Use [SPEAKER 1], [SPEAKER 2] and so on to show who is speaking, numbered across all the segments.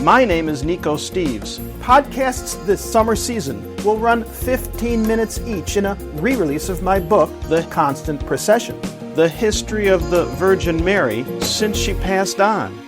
[SPEAKER 1] My name is Nico Steves. Podcasts this summer season will run 15 minutes each in a re-release of my book, The Constant Procession, the history of the Virgin Mary since she passed on.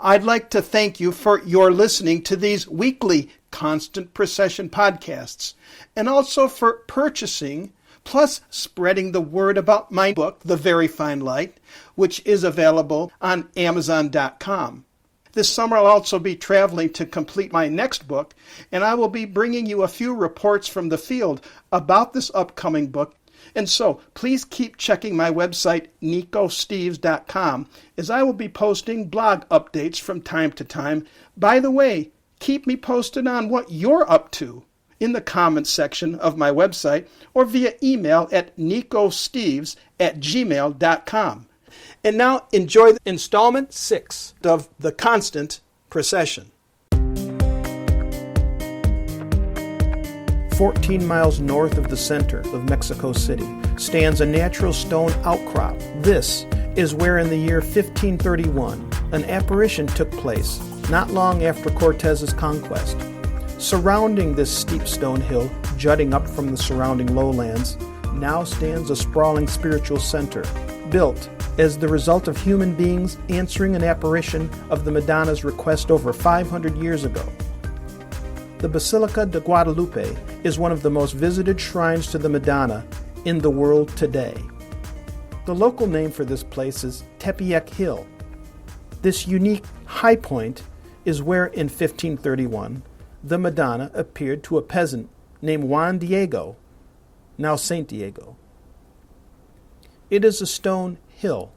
[SPEAKER 1] I'd like to thank you for your listening to these weekly Constant Procession podcasts, and also for purchasing plus spreading the word about my book, The Very Fine Light, which is available on Amazon.com. This summer I'll also be traveling to complete my next book, and I will be bringing you a few reports from the field about this upcoming book. And so, please keep checking my website, nicosteves.com, as I will be posting blog updates from time to time. By the way, keep me posted on what you're up to in the comments section of my website or via email at nicosteves@gmail.com. And now enjoy installment 6 of The Constant Procession. 14 miles north of the center of Mexico City stands a natural stone outcrop. This is where in the year 1531 an apparition took place not long after Cortes's conquest. Surrounding this steep stone hill, jutting up from the surrounding lowlands, now stands a sprawling spiritual center, built as the result of human beings answering an apparition of the Madonna's request over 500 years ago. The Basilica de Guadalupe is one of the most visited shrines to the Madonna in the world today. The local name for this place is Tepeyac Hill. This unique high point is where in 1531 the Madonna appeared to a peasant named Juan Diego, now Saint Diego. It is a stone hill,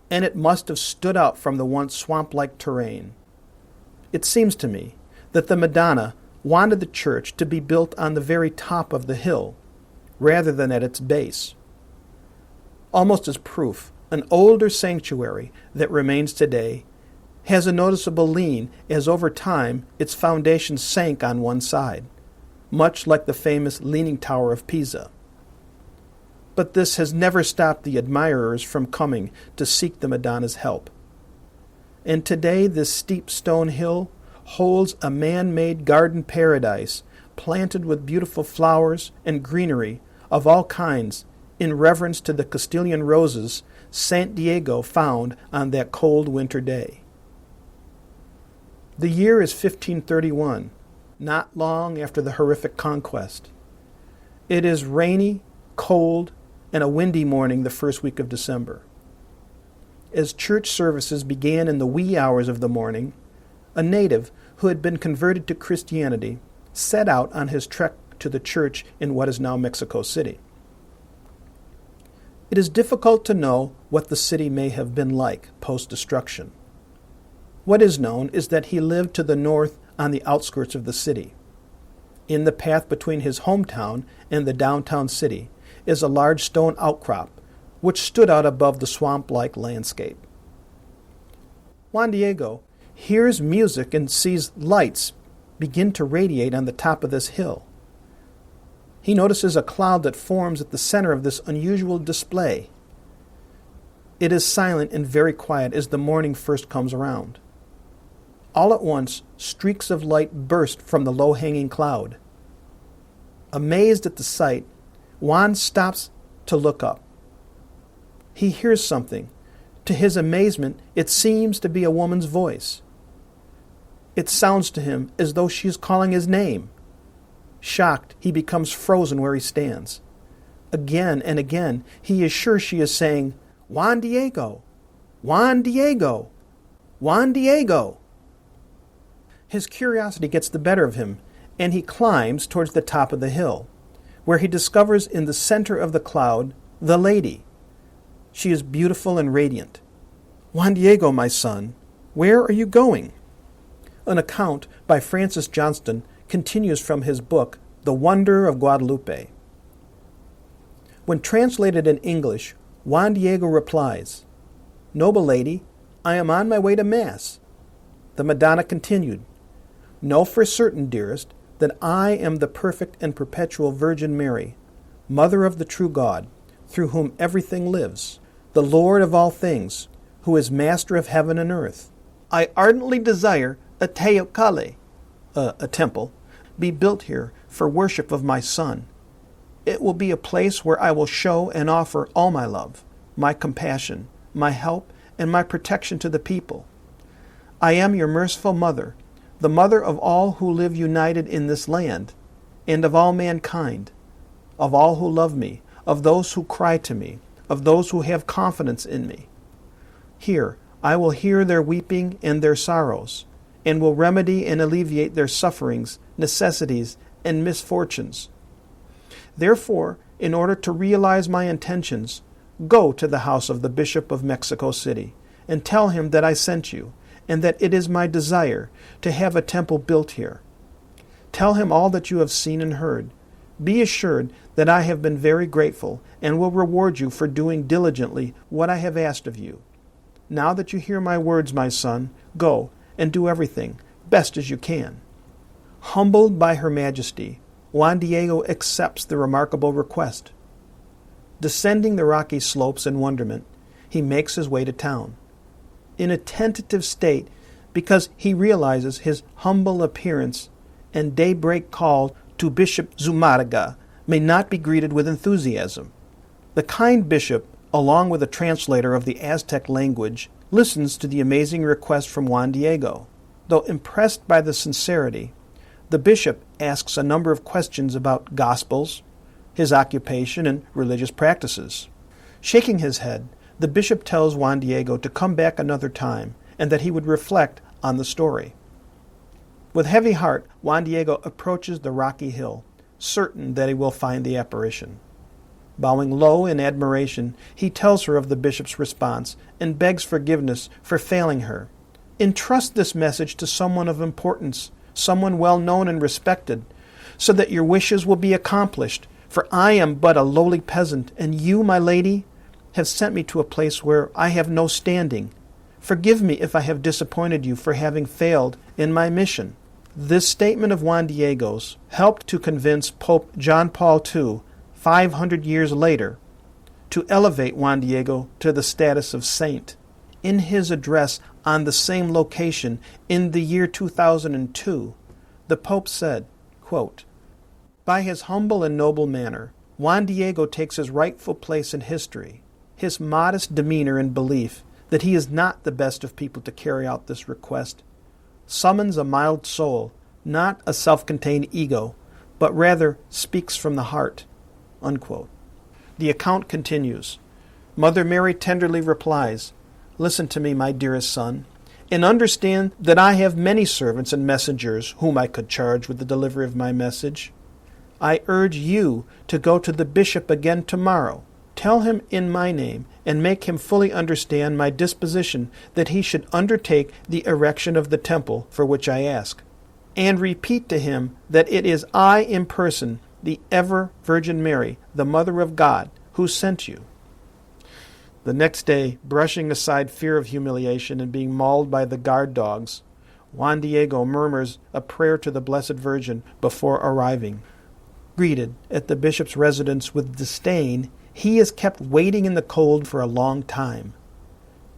[SPEAKER 1] and it must have stood out from the once swamp-like terrain. It seems to me that the Madonna wanted the church to be built on the very top of the hill, rather than at its base. Almost as proof, an older sanctuary that remains today has a noticeable lean as over time its foundation sank on one side, much like the famous Leaning Tower of Pisa. But this has never stopped the admirers from coming to seek the Madonna's help. And today this steep stone hill holds a man-made garden paradise planted with beautiful flowers and greenery of all kinds in reverence to the Castilian roses Saint Diego found on that cold winter day. The year is 1531, not long after the horrific conquest. It is rainy, cold, and a windy morning the first week of December. As church services began in the wee hours of the morning, a native who had been converted to Christianity set out on his trek to the church in what is now Mexico City. It is difficult to know what the city may have been like post-destruction. What is known is that he lived to the north on the outskirts of the city. In the path between his hometown and the downtown city is a large stone outcrop which stood out above the swamp-like landscape. Juan Diego hears music and sees lights begin to radiate on the top of this hill. He notices a cloud that forms at the center of this unusual display. It is silent and very quiet as the morning first comes around. All at once, streaks of light burst from the low-hanging cloud. Amazed at the sight, Juan stops to look up. He hears something. To his amazement, it seems to be a woman's voice. It sounds to him as though she is calling his name. Shocked, he becomes frozen where he stands. Again and again, he is sure she is saying, "Juan Diego! Juan Diego! Juan Diego!" His curiosity gets the better of him, and he climbs towards the top of the hill, where he discovers in the center of the cloud the lady. She is beautiful and radiant. "Juan Diego, my son, where are you going?" An account by Francis Johnston continues from his book, The Wonder of Guadalupe. When translated in English, Juan Diego replies, "Noble lady, I am on my way to Mass." The Madonna continued, "Know for certain, dearest, that I am the perfect and perpetual Virgin Mary, Mother of the true God, through whom everything lives, the Lord of all things, who is Master of heaven and earth. I ardently desire a teocalli, a temple, be built here for worship of my Son. It will be a place where I will show and offer all my love, my compassion, my help, and my protection to the people. I am your merciful mother, the mother of all who live united in this land, and of all mankind, of all who love me, of those who cry to me, of those who have confidence in me. Here I will hear their weeping and their sorrows, and will remedy and alleviate their sufferings, necessities, and misfortunes. Therefore, in order to realize my intentions, go to the house of the Bishop of Mexico City, and tell him that I sent you, and that it is my desire to have a temple built here. Tell him all that you have seen and heard. Be assured that I have been very grateful, and will reward you for doing diligently what I have asked of you. Now that you hear my words, my son, go and do everything best as you can. Humbled by Her Majesty, Juan Diego accepts the remarkable request. Descending the rocky slopes in wonderment, he makes his way to town. In a tentative state, because he realizes his humble appearance and daybreak call to Bishop Zumarraga may not be greeted with enthusiasm. The kind bishop, along with a translator of the Aztec language, listens to the amazing request from Juan Diego. Though impressed by the sincerity, the bishop asks a number of questions about Gospels, his occupation, and religious practices. Shaking his head, the bishop tells Juan Diego to come back another time and that he would reflect on the story. With heavy heart, Juan Diego approaches the rocky hill, certain that he will find the apparition. Bowing low in admiration, he tells her of the bishop's response and begs forgiveness for failing her. Entrust this message to someone of importance, someone well known and respected, so that your wishes will be accomplished, for I am but a lowly peasant, and you, my lady, have sent me to a place where I have no standing. Forgive me if I have disappointed you for having failed in my mission. This statement of Juan Diego's helped to convince Pope John Paul II, 500 years later, to elevate Juan Diego to the status of saint. In his address on the same location in the year 2002, the Pope said, quote, "By his humble and noble manner, Juan Diego takes his rightful place in history. His modest demeanor and belief that he is not the best of people to carry out this request summons a mild soul, not a self-contained ego, but rather speaks from the heart." Unquote. The account continues. Mother Mary tenderly replies, "Listen to me, my dearest son, and understand that I have many servants and messengers whom I could charge with the delivery of my message. I urge you to go to the bishop again tomorrow. Tell him in my name, and make him fully understand my disposition that he should undertake the erection of the temple for which I ask. And repeat to him that it is I in person, the ever Virgin Mary, the Mother of God, who sent you." The next day, brushing aside fear of humiliation and being mauled by the guard dogs, Juan Diego murmurs a prayer to the Blessed Virgin before arriving. Greeted at the bishop's residence with disdain, he is kept waiting in the cold for a long time.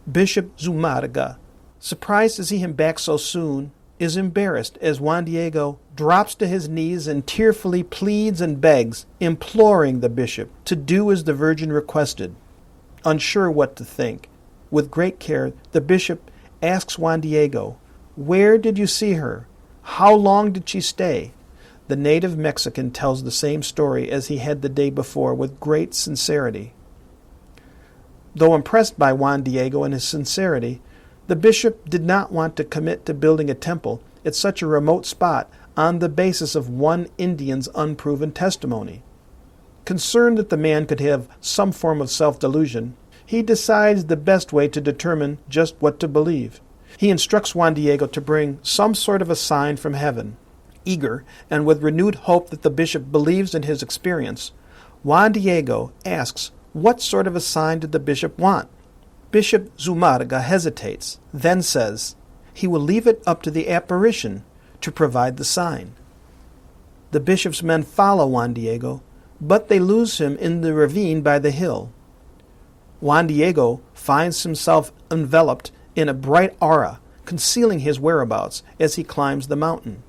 [SPEAKER 1] Bishop Zumarraga, surprised to see him back so soon, is embarrassed as Juan Diego drops to his knees and tearfully pleads and begs, imploring the bishop to do as the Virgin requested. Unsure what to think, with great care the bishop asks Juan Diego, "Where did you see her? How long did she stay?" The native Mexican tells the same story as he had the day before with great sincerity. Though impressed by Juan Diego and his sincerity, the bishop did not want to commit to building a temple at such a remote spot on the basis of one Indian's unproven testimony. Concerned that the man could have some form of self-delusion, he decides the best way to determine just what to believe. He instructs Juan Diego to bring some sort of a sign from heaven. Eager, and with renewed hope that the bishop believes in his experience, Juan Diego asks what sort of a sign did the bishop want. Bishop Zumarraga hesitates, then says he will leave it up to the apparition to provide the sign. The bishop's men follow Juan Diego, but they lose him in the ravine by the hill. Juan Diego finds himself enveloped in a bright aura concealing his whereabouts as he climbs the mountain.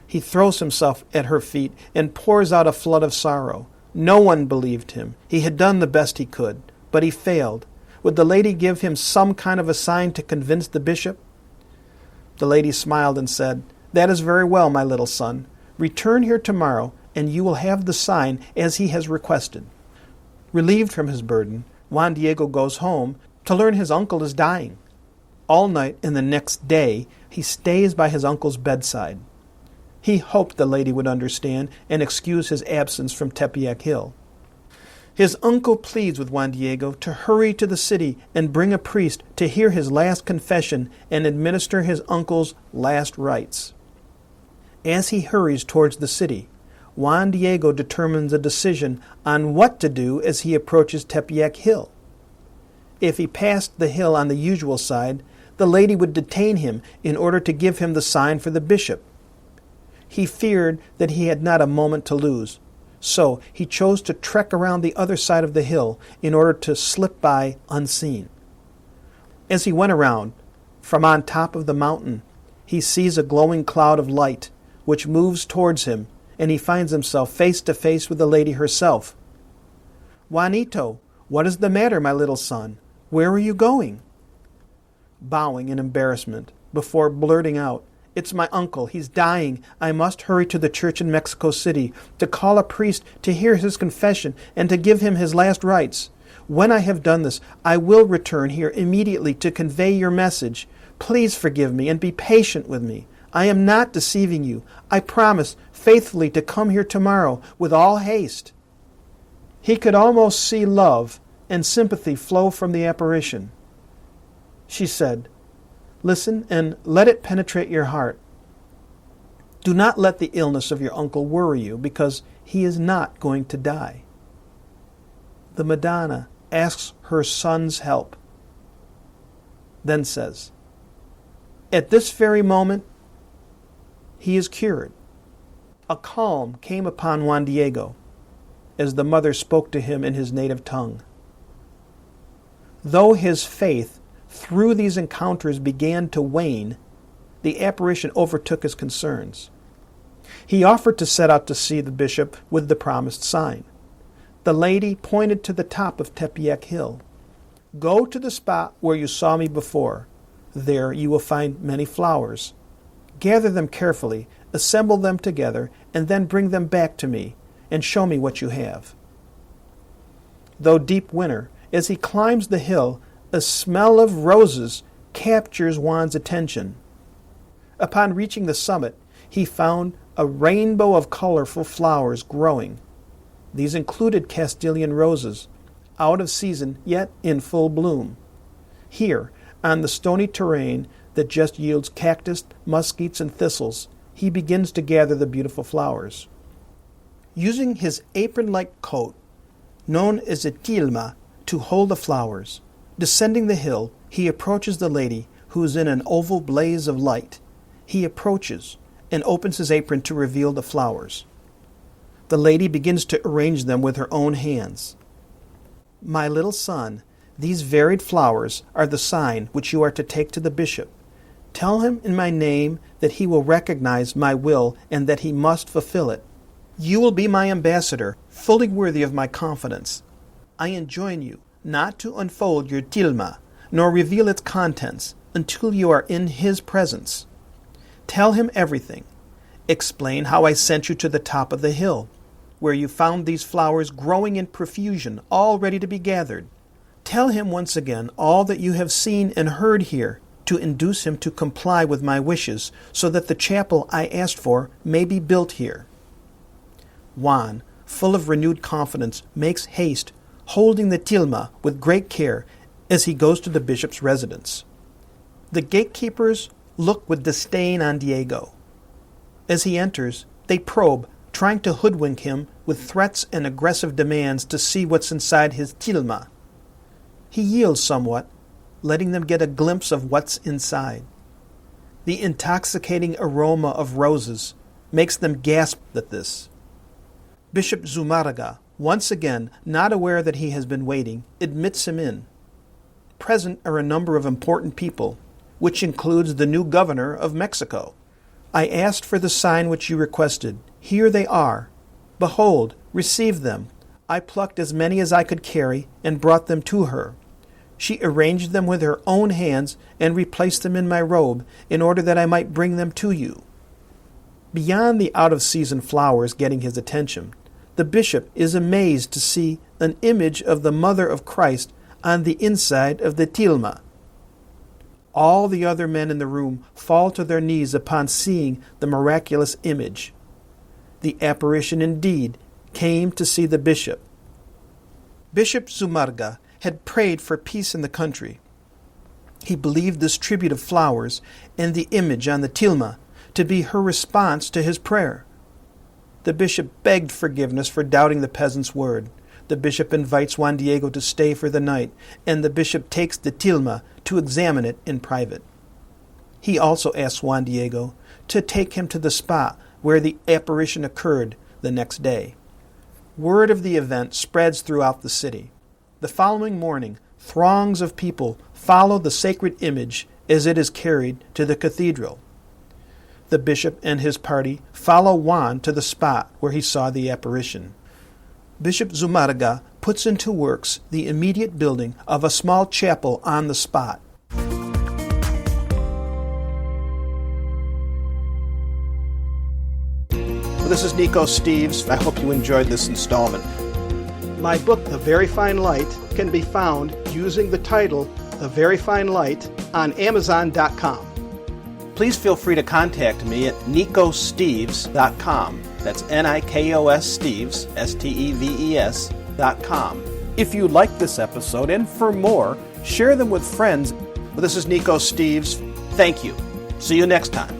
[SPEAKER 1] He throws himself at her feet and pours out a flood of sorrow. No one believed him. He had done the best he could, but he failed. Would the lady give him some kind of a sign to convince the bishop? The lady smiled and said, "That is very well, my little son. Return here tomorrow, and you will have the sign as he has requested." Relieved from his burden, Juan Diego goes home to learn his uncle is dying. All night and the next day, he stays by his uncle's bedside. He hoped the lady would understand and excuse his absence from Tepeyac Hill. His uncle pleads with Juan Diego to hurry to the city and bring a priest to hear his last confession and administer his uncle's last rites. As he hurries towards the city, Juan Diego determines a decision on what to do as he approaches Tepeyac Hill. If he passed the hill on the usual side, the lady would detain him in order to give him the sign for the bishop. He feared that he had not a moment to lose, so he chose to trek around the other side of the hill in order to slip by unseen. As he went around, from on top of the mountain, he sees a glowing cloud of light, which moves towards him, and he finds himself face to face with the lady herself. "Juanito, what is the matter, my little son? Where are you going?" Bowing in embarrassment, before blurting out, "It's my uncle. He's dying. I must hurry to the church in Mexico City to call a priest to hear his confession and to give him his last rites. When I have done this, I will return here immediately to convey your message. Please forgive me and be patient with me. I am not deceiving you. I promise faithfully to come here tomorrow with all haste." He could almost see love and sympathy flow from the apparition. She said, "Listen and let it penetrate your heart. Do not let the illness of your uncle worry you, because he is not going to die." The Madonna asks her son's help, then says, "At this very moment, he is cured." A calm came upon Juan Diego as the mother spoke to him in his native tongue. Though his faith through these encounters began to wane, the apparition overtook his concerns. He offered to set out to see the bishop with the promised sign. The lady pointed to the top of Tepeyac Hill. "Go to the spot where you saw me before. There you will find many flowers. Gather them carefully, assemble them together, and then bring them back to me, and show me what you have." Though deep winter, as he climbs the hill, a smell of roses captures Juan's attention. Upon reaching the summit, he found a rainbow of colorful flowers growing. These included Castilian roses, out of season yet in full bloom. Here, on the stony terrain that just yields cactus, mesquites, and thistles, he begins to gather the beautiful flowers. Using his apron-like coat, known as a tilma, to hold the flowers, descending the hill, he approaches the lady, who is in an oval blaze of light. He approaches and opens his apron to reveal the flowers. The lady begins to arrange them with her own hands. "My little son, these varied flowers are the sign which you are to take to the bishop. Tell him in my name that he will recognize my will and that he must fulfill it. You will be my ambassador, fully worthy of my confidence. I enjoin you not to unfold your tilma, nor reveal its contents, until you are in his presence. Tell him everything. Explain how I sent you to the top of the hill, where you found these flowers growing in profusion, all ready to be gathered. Tell him once again all that you have seen and heard here, to induce him to comply with my wishes, so that the chapel I asked for may be built here." Juan, full of renewed confidence, makes haste, holding the tilma with great care as he goes to the bishop's residence. The gatekeepers look with disdain on Diego. As he enters, they probe, trying to hoodwink him with threats and aggressive demands to see what's inside his tilma. He yields somewhat, letting them get a glimpse of what's inside. The intoxicating aroma of roses makes them gasp at this. Bishop Zumarraga, once again not aware that he has been waiting, admits him in. Present are a number of important people. which includes the new governor of Mexico. I asked for the sign which you requested. Here they are. Behold, receive them. I plucked as many as I could carry and brought them to her. She arranged them with her own hands and replaced them in my robe in order that I might bring them to you. Beyond the out-of-season flowers getting his attention, the bishop is amazed to see an image of the Mother of Christ on the inside of the tilma. All the other men in the room fall to their knees upon seeing the miraculous image. The apparition indeed came to see the bishop. Bishop Zumarraga had prayed for peace in the country. He believed this tribute of flowers and the image on the tilma to be her response to his prayer. The bishop begged forgiveness for doubting the peasant's word. The bishop invites Juan Diego to stay for the night, and the bishop takes the tilma to examine it in private. He also asks Juan Diego to take him to the spot where the apparition occurred the next day. Word of the event spreads throughout the city. The following morning, throngs of people follow the sacred image as it is carried to the cathedral. The bishop and his party follow Juan to the spot where he saw the apparition. Bishop Zumarraga puts into works the immediate building of a small chapel on the spot. This is Nico Steves. I hope you enjoyed this installment. My book, The Very Fine Light, can be found using the title The Very Fine Light on Amazon.com. Please feel free to contact me at nicosteves.com. That's Nikos Steves, Steves.com. If you like this episode, and for more, share them with friends. This is Nico Steves. Thank you. See you next time.